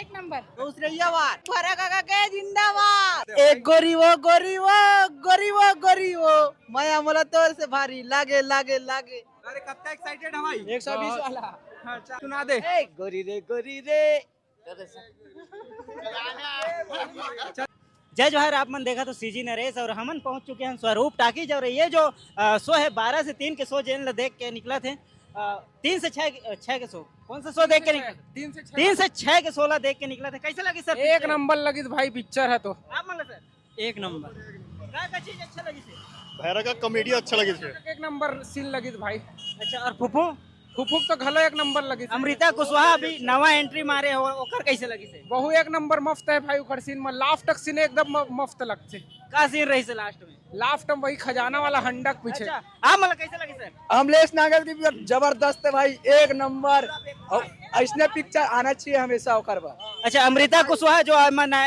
एक नंबर। दूसरिया बार फरा काका के जिंदाबाद। एक गोरी वो माया मला तोर से भारी लागे लागे लागे। अरे कब तक एक्साइटेड है भाई? 120 वाला। अच्छा सुना दे। ए गोरी रे जय जोहर। आप मन देखा तो सीजी नरेश और हमन पहुंच चुके हैं स्वरूप टाकीज। और ये जो शो है 12 से 3 के शो जेन देख के निकला थे। 3 से 6 के शो कौन सा शो देख के निकला? 3 से 6 के 16 देख के निकला था। कैसा लगी सर? एक नंबर लगी भाई पिक्चर है तो। आप मान लो सर एक नंबर। क्या चीज अच्छा लगी सर? भैरा का कॉमेडी अच्छा लगे थे। एक नंबर सीन लगी भाई। अच्छा और फुफू फुफुक तो घलो एक नंबर लगी। अमृता कुशवाहा अभी नवा एंट्री मारे हो, ओकर कैसे लगी से? बहु एक नंबर मस्त है भाई। ओकर सीन में लास्ट तक सीन एकदम मस्त लगते। का सीन रही से लास्ट में? लास्ट में वही खजाना वाला हंडक पीछे। अच्छा आप मतलब कैसे लगी सर? अमलेश नागल की भी जबरदस्त है भाई, एक नंबर। ऐसने पिक्चर आना चाहिए हमेशा ओकर बा। अच्छा अमृता कुशवाहा जो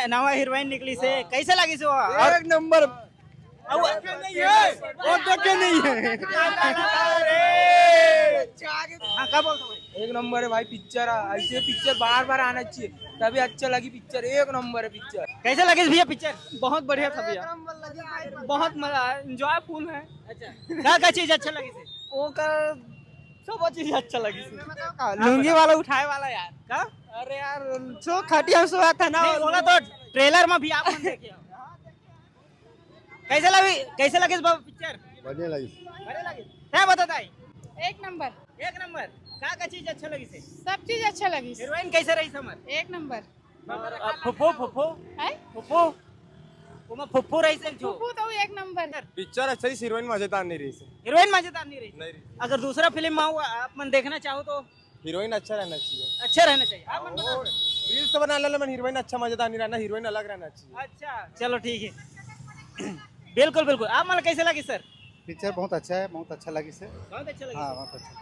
नवा हीरोइन निकली से कैसे लगी से? वो एक नंबर। क्या बोलते हो? एक नंबर है भाई पिक्चर। ऐसे पिक्चर बार बार आना चाहिए तभी अच्छा लगी पिक्चर। एक नंबर है पिक्चर। कैसे लगे भैया पिक्चर? बहुत बढ़िया था भैया, बहुत मजा, एंजॉय फुल है। अच्छा क्या चीज अच्छा लगी से? वो का सब चीज अच्छा लगी। लुंगी वाला उठाए वाला यार। का? अरे यार सो खटिया सोया था ना। नहीं बोला तो ट्रेलर में भी आप मन देखे हो। कैसे लगे बाबू पिक्चर? बढ़िया लगी। बढ़िया लगी। क्या बताता है? एक नंबर। एक नंबर। क्या चीज अच्छा लगी से? सब चीज अच्छा लगी। हीरोइन कैसे रही समर? एक नंबर। फुफू है फुफू रही से जो फूफू तो एक नंबर। पिक्चर अच्छा ही, हीरोइन मजेदार नहीं रही। हीरोइन मजेदार नहीं रही। नहीं अगर दूसरा फिल्म में हुआ आप मन देखना चाहो तो हीरोइन अच्छा रहना चाहिए। अच्छा रहना चाहिए। आप मन बताओ। रील्स तो बना लो, हीरोइन अच्छा मजेदार नहीं रहना, हीरोइन अलग रहना चाहिए। अच्छा चलो ठीक है। बिल्कुल बिल्कुल। आप मतलब कैसे लगी सर? पिक्चर बहुत अच्छा है, बहुत अच्छा लगी से। बहुत अच्छा लगी। हाँ बहुत अच्छा।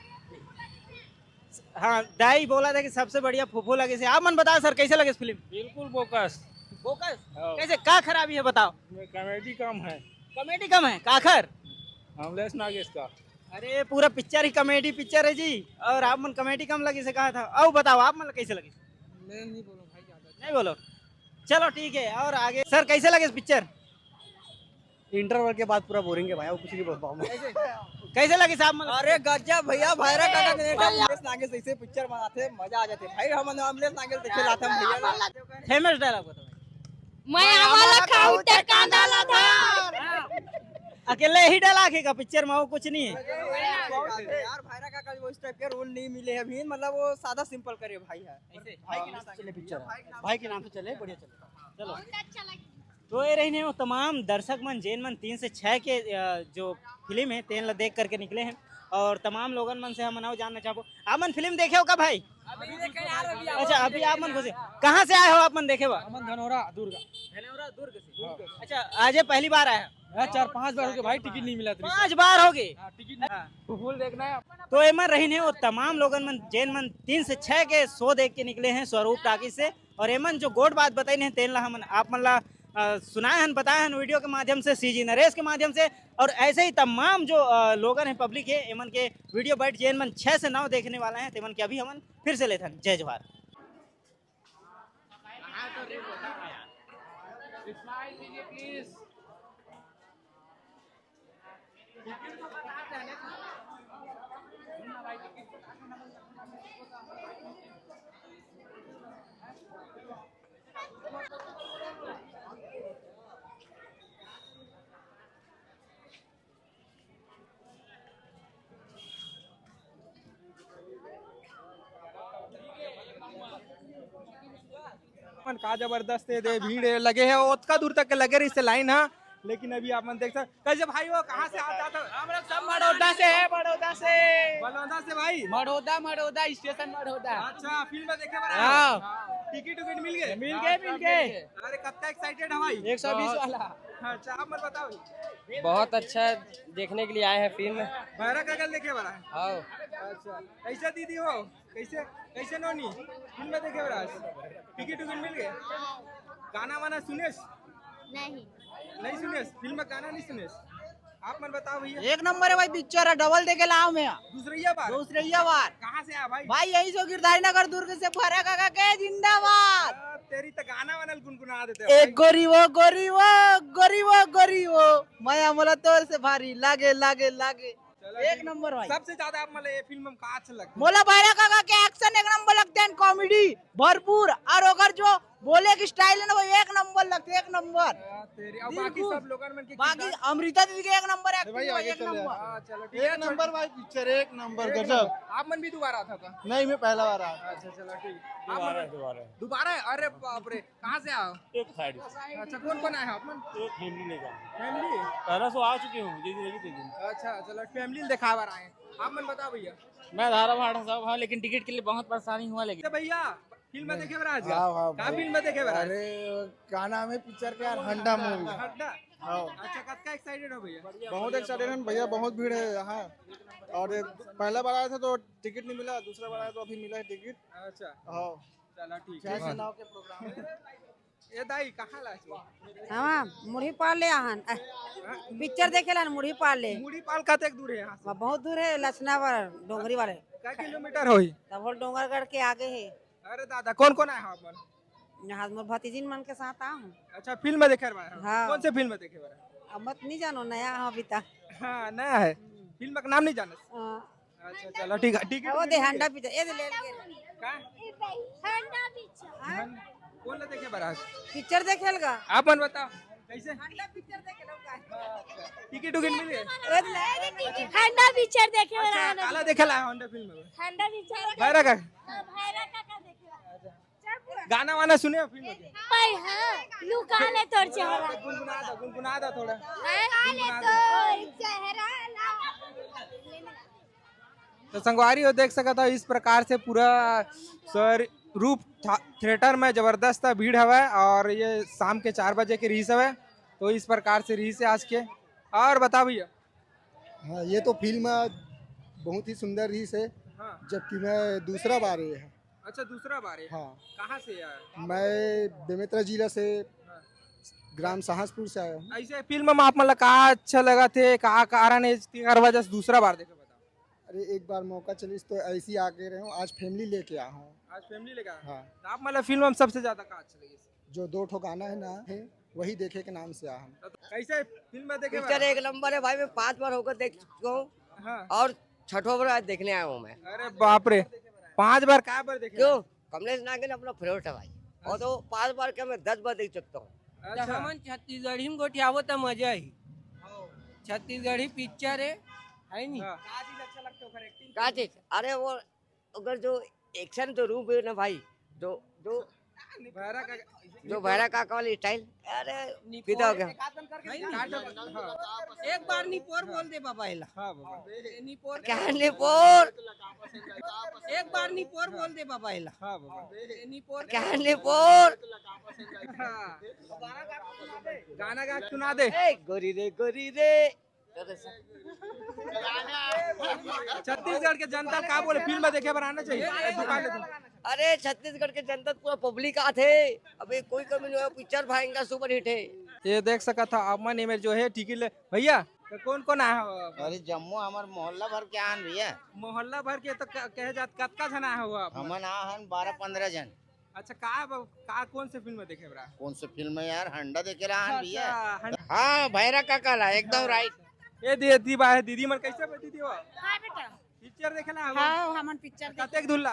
हाँ दाई बोला था कि सबसे बढ़िया फुफू लगे से। आप मन बताओ सर कैसे लगे इस फिल्म? बिल्कुल बोकस। फोकस कैसे क्या खराबी है बताओ? कॉमेडी कम है। कॉमेडी कम है काखर? अमलेश नागेश का। अरे पूरा पिक्चर ही कॉमेडी पिक्चर है जी। और आप मन कॉमेडी कम लगी से कहा था। अब बताओ आप मन कैसे लगी? मैं नहीं बोलो भाई ज्यादा। नहीं बोलो चलो ठीक है। और आगे सर कैसे लगे इस पिक्चर? इंटरवल के बाद पूरा बोरिंग है भाई, और कुछ नहीं बोल पाऊंगा। कैसे लगे साहब? अरे गजब भैया, भैरा काका के अमलेश नागेश ऐसे पिक्चर बनाते मजा आ जाते भाई। हम अमलेश नागेश देखे लाते हम भैया। फेमस डायलॉग बताओ। मैं आवाला खाऊं ते कांदाला था। अकेले ही डायलॉग है का पिक्चर में, वो कुछ नहीं है। यार भैरा काका वो इस टाइप के रोल नहीं मिले हैं अभी, मतलब वो सादा सिंपल करे भाई है। भाई के नाम से चले पिक्चर, भाई के नाम से चले, बढ़िया चले। चलो तो ये रही वो तमाम दर्शक मन जेन मन 3 से 6 के जो फिल्म है तेन ला देख करके निकले हैं। और तमाम लोगन मन से हम मनाओ जानना चाहो आप मन फिल्म देखे हो का भाई? अच्छा अभी आप मन घुसे कहाँ से आए हो? आप मन देखे बा? धनौरा दुर्ग से। अच्छा आज पहली बार आया? 4-5 बार हो गए भाई, टिकट नहीं मिला। 5 बार हो गए। फुल देखना है। तो एमन रही है वो तमाम लोगन मन जेन मन 3 से 6 के शो देख के निकले हैं स्वरूप टाकीज से। और एमन जो गोड बात बताई है तेन ला हम आप मन ला सुनाए हैं, बताए हैं वीडियो के माध्यम से, सीजी नरेश के माध्यम से। और ऐसे ही तमाम जो लोगन है पब्लिक है एमन के वीडियो बैठ जेन मन 6 से 9 देखने वाला है तेमन के अभी हमन फिर से लेते हैं। जय जोहार। का जबरदस्त है, दे भीड़ है, लगे है ओतका दूर तक के लगे रही से लाइन है। लेकिन अभी आप मन देख सकते कैसे भाई वो कहाँ से आता था? हम लोग सब बड़ौदा से है, बड़ौदा से। बलौदा से भाई। मड़ौदा स्टेशन मड़ौदा। अच्छा फिल्म में देखे बड़ा। हाँ। टिकट विकेट मिल गए? मिल गए। अरे कब तक एक्साइटेड है भाई? 120 वाला। अच्छा आप मत बताओ। बहुत अच्छा देखने के लिए आए हैं फिल्म। भैरा काका देखे बड़ा। हाँ। अच्छा कैसे दीदी हो? कैसे नोनी फिल्म में देखे बड़ा? टिकट विकेट मिल गए? गाना वाना सुनेस? नहीं सुनेस फिल्म में गाना नहीं सुनेस? आप मन बताओ भैया। एक नंबर है भाई पिक्चर है, डबल देखे लाओ मैं। दूसरिया बार कहाँ से आया भाई? भाई भाई यही सो गिरधारी नगर दुर्ग से भैरा काका के जिंदाबाद। अरे तो गाना वाना गुनगुना देते एक गोरी वो गोरी वो गोरी वो गोरी वो माया मला तोर से भारी लागे लागे लागे एक नंबर भाई। सबसे ज्यादा आप मला ये फिल्म में का अच्छा लगता मोला भाईरा काका के एक्शन एक नंबर लगते हैं, कॉमेडी भरपूर, और अगर जो बोले की स्टाइल है ना वो एक नंबर लगते हैं, एक नंबर। तेरी अब बाकी सब लोगों में की बाकी अमृता दीदी के एक नंबर एक्टिंग है, एक नंबर। चलो ठीक है एक नंबर भाई पिक्चर एक नंबर एक गजब। नंबर। आप मन भी दोबारा था का? नहीं मैं पहला बार आया। अच्छा चलो ठीक। दोबारा है? अरे बाप रे, कहाँ से आओ? एक साइड अच्छा कौन कौन आया है आप मन? एक फैमिली लेकर फैमिली? पहला सो आ चुके हूँ जैसे लगी थी अच्छा चलो फैमिली दिखा बार आए। आप मन बताओ भैया। मैं धारा भाड़ा सब हाँ लेकिन टिकट के लिए बहुत परेशानी हुआ लेकिन तो भैया फिल्म में देखे बराज हाँ, हाँ, का फिल्म में देखे बराज? अरे क्या नाम है पिक्चर का यार, हंडा मूवी। हड्डा? हाँ। अच्छा कद का एक्साइटेड हो भैया? बहुत एक्साइटेड है भैया, बहुत भीड़ है यहाँ। और पहला बार आया था तो टिकट नहीं मिला, दूसरा बार आया तो अभी मिला है टिकट। अच्छा हाँ चलो ठीक जय है। नाव के प्रोग्राम है। ये दाई कहाँ लाची? हाँ मुढ़ी पाल ले आहन पिक्चर देखेला न मुढ़ी पाल ले मुड़ी पाल कतेक दूर है यहाँ से? बहुत दूर है लक्षणावर डोंगरी वाले क्या किलोमीटर होई? तब डोंगरगढ़ के आगे है। अरे दादा कौन कौन आया आप मन? यहाँ मोर भतीजिन मन के साथ आ हूँ। अच्छा फिल्म में देखे बराज? हाँ। कौन से फिल्म में देखे बराज? अब मत नहीं जानो नया हाँ अभी तक हाँ नया है फिल्म का नाम नहीं जाना? अच्छा चलो ठीक है ठीक है। वो दे हंडा पिक्चर ये ले ले का? कौन ला देखे बराज? पिक्चर देखेल का आप मन बताओ कैसे? हंडा पिक्चर देखेल का टिकट उकट मिल गए? हंडा पिक्चर देखे अच्छा काला देखे ला होंडा फिल्म में? हंडा पिक्चर भैरा का भाईरा काका देखे गाना वाना सुने हो फिल्म के? भाई हां लुका ले तोर चेहरा गुनगुना दो थोड़ा। ले तोर चेहरा तो संगवारी हो देख सका था इस प्रकार से पूरा सर रूप थिएटर में जबरदस्त भीड़ हवा और ये शाम के 4 बजे की रीस हवा तो इस प्रकार से रीस है आज के। और बता भैया। हाँ ये तो फिल्म बहुत ही सुंदर ही से, हाँ। जबकि मैं दूसरा बार ये है। अच्छा दूसरा बार है? हाँ कहाँ से आया? मैं बेमेतरा जिला से ग्राम साहसपुर से आया हूँ। ऐसे फिल्म में आप मतलब कहा अच्छा लगा थे कहा कारण है हर वजह से दूसरा बार देखे बताओ? अरे एक बार मौका चली तो ऐसे ही आके रहे हूँ, आज फैमिली लेके आया हूँ। आज फैमिली लेकर आए? हाँ तो आप मतलब फिल्म में सबसे ज्यादा कहा अच्छा लगी? जो 2 ठो गाना है ना है वही देखे के नाम से आया हूँ। तो कैसे फिल्म में देखे? पिक्चर एक नंबर है भाई, मैं 5 बार होकर देख चुका हूँ हाँ। और छठों बार आज देखने आया हूँ मैं। अरे बाप रे 5 बार क्या बार देखे? क्यों? कमलेश नागिन अपना फेवरेट है भाई, और तो 5 बार क्या मैं 10 बार देख चुका हूँ। अच्छा हमन छत्तीसगढ़ी में गोठियावो त मजा ही छत्तीसगढ़ी पिक्चर है नी। हाँ। आज ही अच्छा लगता है फिर एक्टिंग? क्या चीज? अरे वो अगर जो एक्शन जो रूप है ना भाई, जो जो भैरा का जो भैरा काका वाली स्टाइल, अरे फिदा हो गया। एक बार निपोर बोल दे बाबा हिला। हाँ बाबा। निपोर क्या निपोर? एक बार निपोर बोल दे बाबा हिला। हाँ बाबा। निपोर क्या निपोर? हाँ। गाना गा सुना दे। गोरी रे गोरी रे। छत्तीसगढ़ के जनता क्या बोले फिल्म में देखे पर आना चाहिए? दुकान ले तुम। अरे छत्तीसगढ़ के जनता पूरा पब्लिक आते, अभी कोई कमी नहीं है, पिक्चर भाईंगा सुपर हिट है। ये देख सका था अमन इमेज जो है टिकट ले भैया। तो कौन कौन आया हो? अरे जम्मू हमार मोहल्ला भर के आन भैया, मोहल्ला भर के तो कहे जात कतका जन आया हुआ? हमन आहन 12-15 जन। अच्छा का कौन से फिल्म में देखे बरा? कौन से फिल्म है यार, हंडा देखे रहा हन भैया। अच्छा, हाँ भैरा काका ला एकदम राइट। ये दी बा दीदी मन कैसे बैठी थी वो? हां बेटा पिक्चर देखेला हो? हाँ हमन पिक्चर कतेक दूर ला?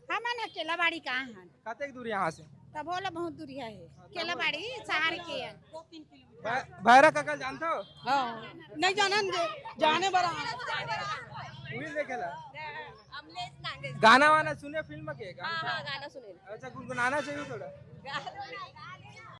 हमन अकेला बाड़ी कहाँ हन कतेक दूर यहाँ से? तब बोला बहुत दूरी है अकेला बाड़ी शहर के है। भैरा काका जानते हो? नहीं जानन जाने बड़ा मूवी देखेला? अमलेश नागे गाना वाना सुने फिल्म के? हां गाना सुने अच्छा गुनगुनाना चाहिए थोड़ा।